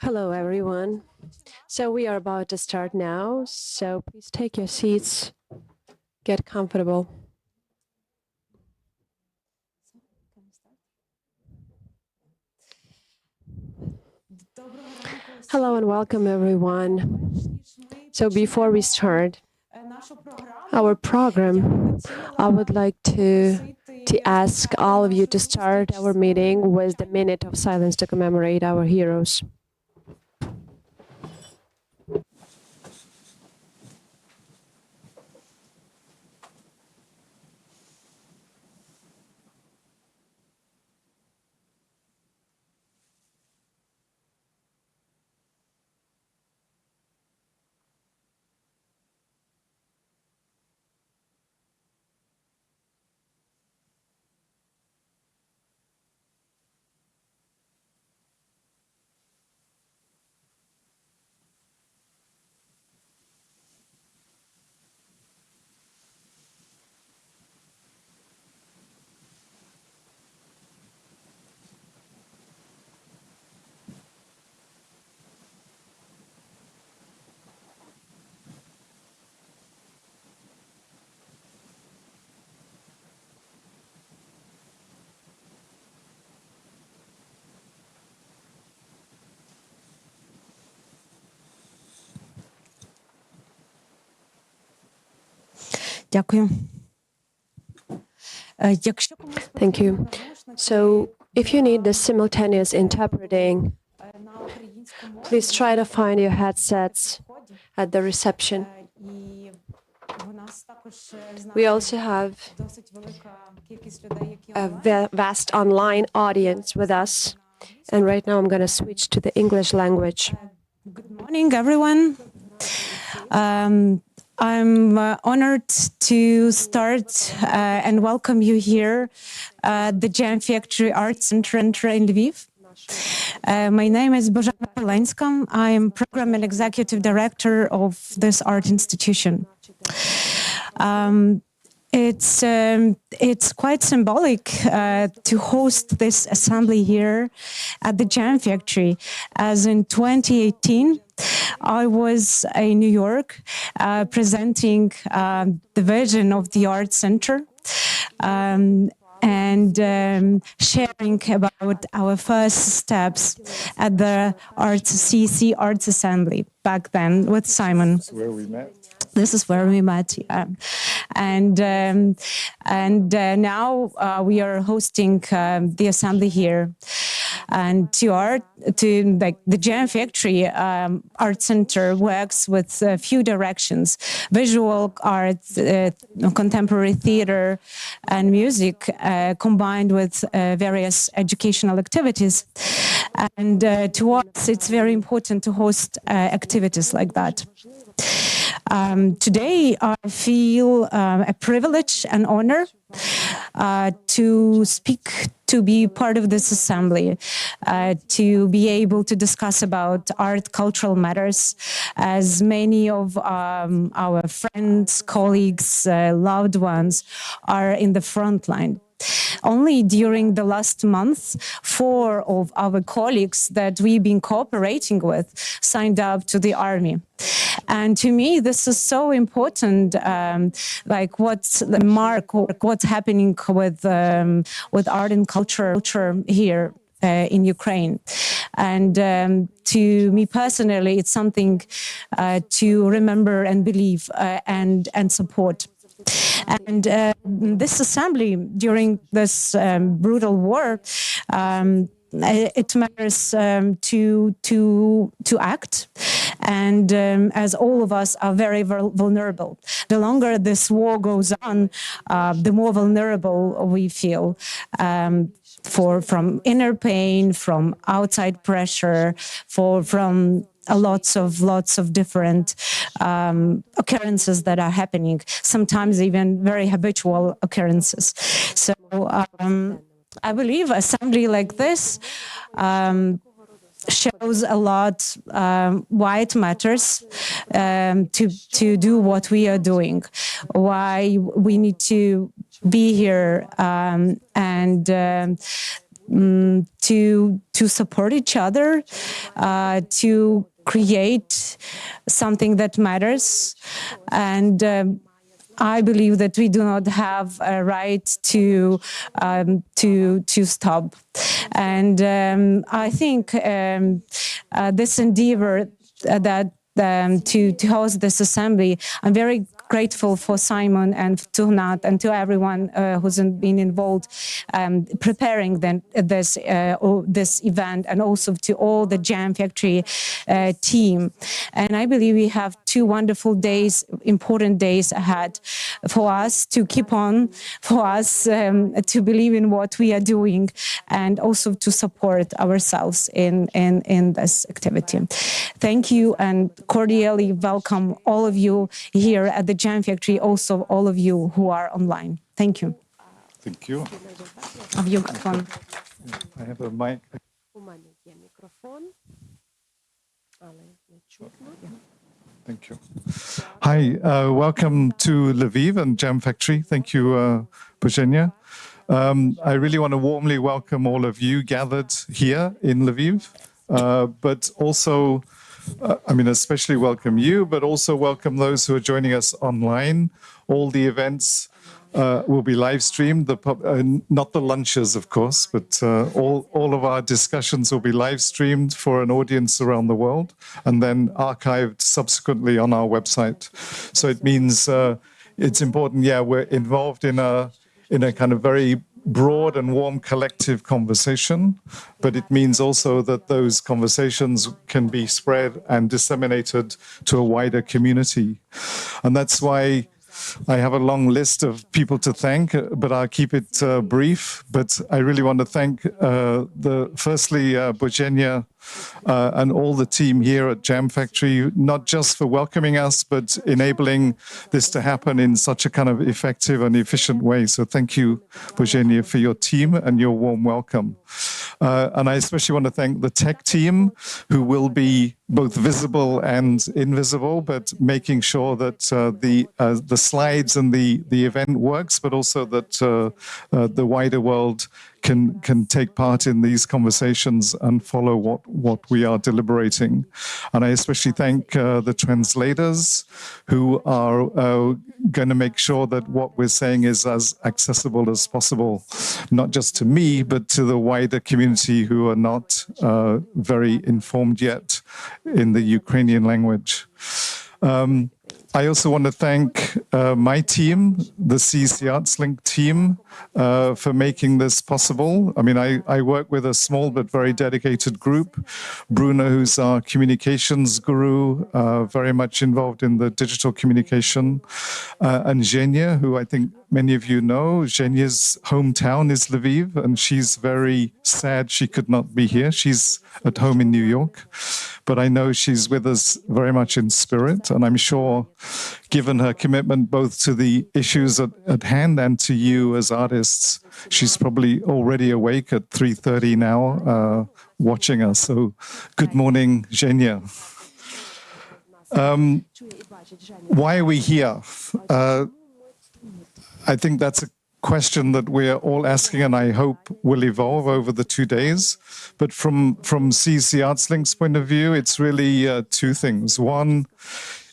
Hello, everyone. So we are about to start now, so please take your seats, get comfortable. Hello and welcome, everyone. So before we start our program, I would like to ask all of you to start our meeting with the minute of silence to commemorate our heroes. Дякую. Thank you. So if you need the simultaneous interpreting, please try to find your headsets at the reception. We also have a vast online audience with us. And right now I'm going to switch to the English language. Good morning, everyone. I'm honored to start and welcome you here at the Jam Factory Arts Center in Lviv. My name is Bozhena Pelenska. I am Program and Executive Director of this art institution. It's quite symbolic to host this assembly here at the Jam Factory, as in 2018, I was in New York presenting the vision of the Art Center and sharing about our first steps at the CEC Arts Assembly back then with Simon. That's where we met. This is where we met, yeah. And now we are hosting the assembly here. And the Jam Factory Art Center works with a few directions: visual art, contemporary theater, and music, combined with various educational activities. And to us, it's very important to host activities like that. Today, I feel a privilege and honor to speak, to be part of this assembly, to be able to discuss about art, cultural matters, as many of our friends, colleagues, loved ones are in the front line. Only during the last month, 4 of our colleagues that we've been cooperating with signed up to the army. And to me, this is so important, like what's happening with art and culture here in Ukraine. And to me personally, it's something to remember and believe and support. And this assembly during this brutal war, it matters to act. And as all of us are very vulnerable, the longer this war goes on, the more vulnerable we feel. From inner pain, from outside pressure, from lots of different occurrences that are happening, sometimes even very habitual occurrences. So I believe assembly like this shows a lot why it matters to do what we are doing, why we need to be here and to support each other, to create something that matters. And I believe that we do not have a right to stop. And I think this endeavor that to host this assembly, I'm very grateful for Simon and to Hnat and to everyone who's been involved preparing this event, and also to all the Jam Factory team. And I believe we have 2 wonderful days, important days ahead for us to keep on, for us to believe in what we are doing, and also to support ourselves in this activity. Thank you, and cordially welcome all of you here at the Jam Factory, also all of you who are online. Thank you. Thank you. Have you got one? I have a mic. Thank you. Hi, welcome to Lviv and Jam Factory. Thank you, Bozhena. I really want to warmly welcome all of you gathered here in Lviv, but also, especially welcome you, but also welcome those who are joining us online. All the events will be live streamed, not the lunches, of course, but all of our discussions will be live streamed for an audience around the world and then archived subsequently on our website. So it means it's important, we're involved in a kind of very broad and warm collective conversation, but it means also that those conversations can be spread and disseminated to a wider community. And that's why I have a long list of people to thank, but I'll keep it brief. But I really want to thank, firstly, Bozhena and all the team here at Jam Factory, not just for welcoming us, but enabling this to happen in such a kind of effective and efficient way. So thank you, Bozhena, for your team and your warm welcome. And I especially want to thank the tech team, who will be both visible and invisible, but making sure that the slides and the event works, but also that the wider world can take part in these conversations and follow what we are deliberating. And I especially thank the translators, who are going to make sure that what we're saying is as accessible as possible, not just to me, but to the wider community who are not very informed yet in the Ukrainian language. I also want to thank my team, the CEC ArtsLink team, for making this possible. I work with a small but very dedicated group. Bruno, who's our communications guru, very much involved in the digital communication, and Zhenya, who I think many of you know. Zhenya's hometown is Lviv, and she's very sad she could not be here. She's at home in New York, but I know she's with us very much in spirit, and I'm sure, given her commitment both to the issues at hand and to you as artists, she's probably already awake at 3:30 now, watching us. So good morning, Zhenya. Why are we here? I think that's a question that we're all asking, and I hope will evolve over the 2 days. But from CEC ArtsLink's point of view, it's really 2 things. One,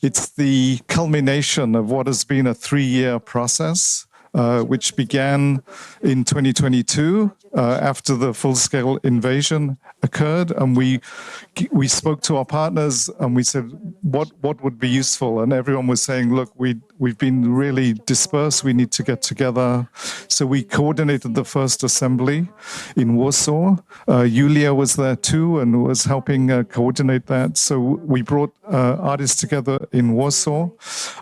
it's the culmination of what has been a 3-year process, which began in 2022 after the full-scale invasion occurred, and we spoke to our partners and we said what would be useful, and everyone was saying, look, we've been really dispersed, we need to get together. So we coordinated the first assembly in Warsaw. Yulia was there too and was helping coordinate that. So we brought artists together in Warsaw,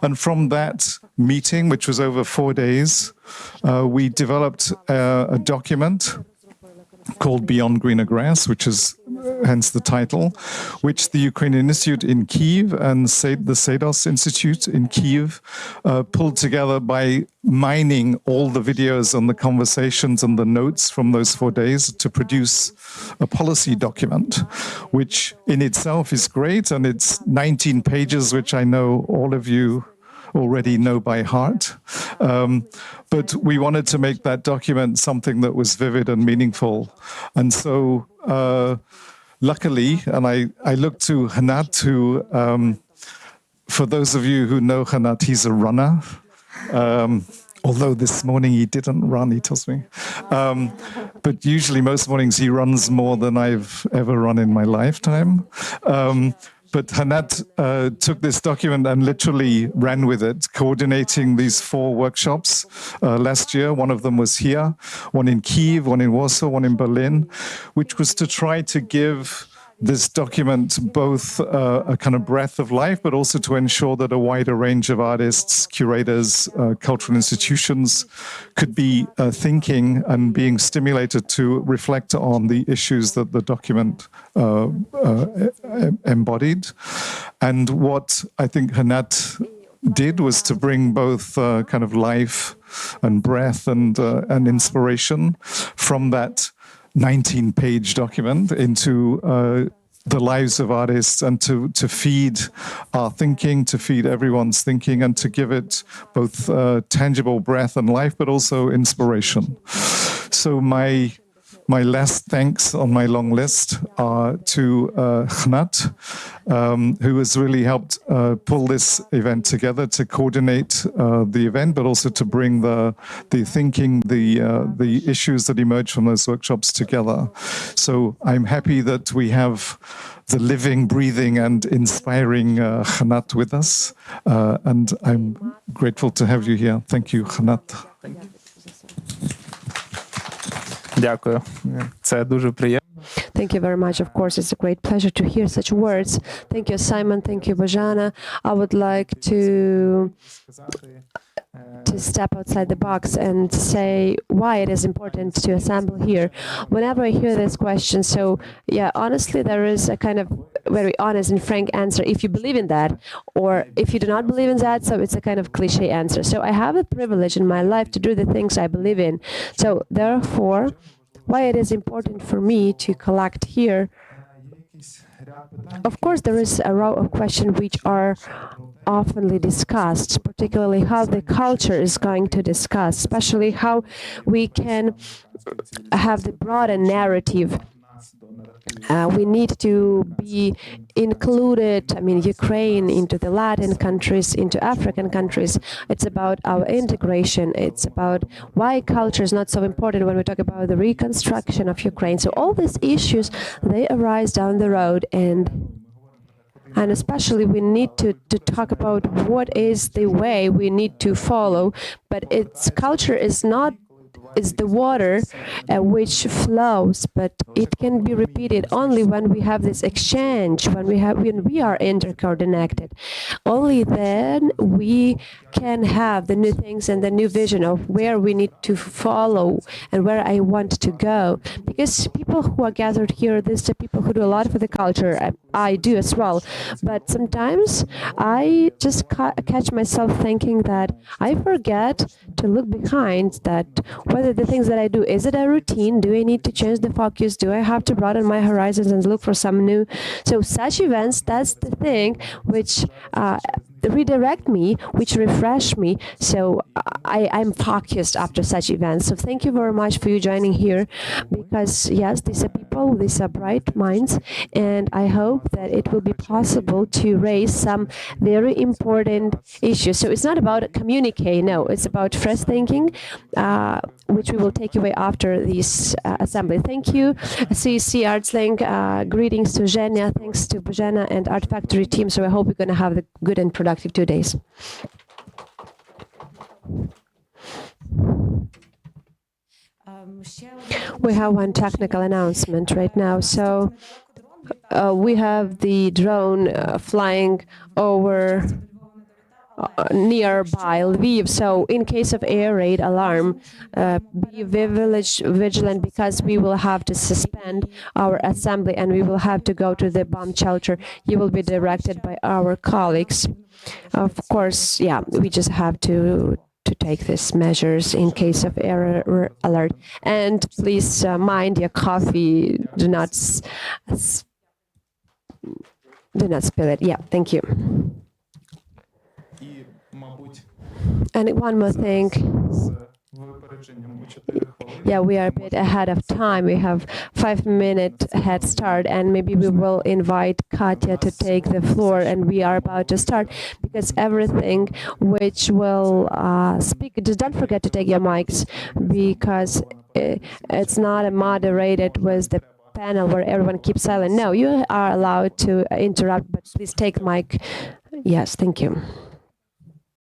and from that meeting, which was over 4 days, we developed a document called Beyond Greener Grass, which is hence the title, which the Ukrainian Institute in Kyiv and the Seidos Institute in Kyiv pulled together by mining all the videos and the conversations and the notes from those 4 days to produce a policy document, which in itself is great, and it's 19 pages, which I know all of you already know by heart. But we wanted to make that document something that was vivid and meaningful. And so luckily, and I looked to Hnat, who, for those of you who know Hnat, he's a runner. Although this morning he didn't run, he tells me. But usually most mornings he runs more than I've ever run in my lifetime. But Hnat took this document and literally ran with it, coordinating these 4 workshops last year. One of them was here, one in Kyiv, one in Warsaw, one in Berlin, which was to try to give this document both a kind of breath of life, but also to ensure that a wider range of artists, curators, cultural institutions could be thinking and being stimulated to reflect on the issues that the document embodied. And what I think Hnat did was to bring both kind of life and breath and inspiration from that 19-page document into the lives of artists, and to feed our thinking, to feed everyone's thinking, and to give it both tangible breath and life, but also inspiration. So my last thanks on my long list are to Hnat, who has really helped pull this event together, to coordinate the event, but also to bring the thinking, the issues that emerge from those workshops together. So I'm happy that we have the living, breathing, and inspiring Hnat with us, and I'm grateful to have you here. Thank you, Hnat. Дякую. Це дуже приємно. Thank you very much. Of course, it's a great pleasure to hear such words. Thank you, Simon. Thank you, Bozhena. I would like to step outside the box and say why it is important to assemble here. Whenever I hear this question, so yeah, honestly, there is a kind of very honest and frank answer if you believe in that, or if you do not believe in that, so it's a kind of cliche answer. So I have a privilege in my life to do the things I believe in. So therefore, why it is important for me to collect here. Of course, there is a row of questions which are oftenly discussed, particularly how the culture is going to discuss, especially how we can have the broader narrative. We need to be included, Ukraine into the Latin countries, into African countries. It's about our integration. It's about why culture is not so important when we talk about the reconstruction of Ukraine. So all these issues, they arise down the road, and especially we need to talk about what is the way we need to follow. But its culture is not, it's the water which flows, but it can be repeated only when we have this exchange, when we are intercoordinated. Only then we can have the new things and the new vision of where we need to follow and where I want to go. Because people who are gathered here, these are people who do a lot for the culture. I do as well. But sometimes I just catch myself thinking that I forget to look behind, that whether the things that I do, is it a routine? Do I need to change the focus? Do I have to broaden my horizons and look for some new? So such events, that's the thing which redirect me, which refresh me. So I'm focused after such events. So thank you very much for you joining here, because yes, these are people, these are bright minds, and I hope that it will be possible to raise some very important issues. So it's not about a communique, no, it's about fresh thinking, which we will take away after this assembly. Thank you, CEC ArtsLink. Greetings to Zhenya, thanks to Bozhena and Art Factory team. So I hope we're going to have the good and productive 2 days. We have one technical announcement right now. So we have the drone flying over nearby Lviv. So in case of air raid alarm, be vigilant, because we will have to suspend our assembly and we will have to go to the bomb shelter. You will be directed by our colleagues. Of course, yeah, we just have to take these measures in case of error alert. And please mind your coffee. Do not spill it. Yeah, thank you. And one more thing. Yeah, we are a bit ahead of time. We have 5-minute head start, and maybe we will invite Katya to take the floor, and we are about to start, because everything which will speak, just don't forget to take your mics, because it's not a moderated with the panel where everyone keeps silent. No, you are allowed to interrupt, but please take mic. Yes, thank you.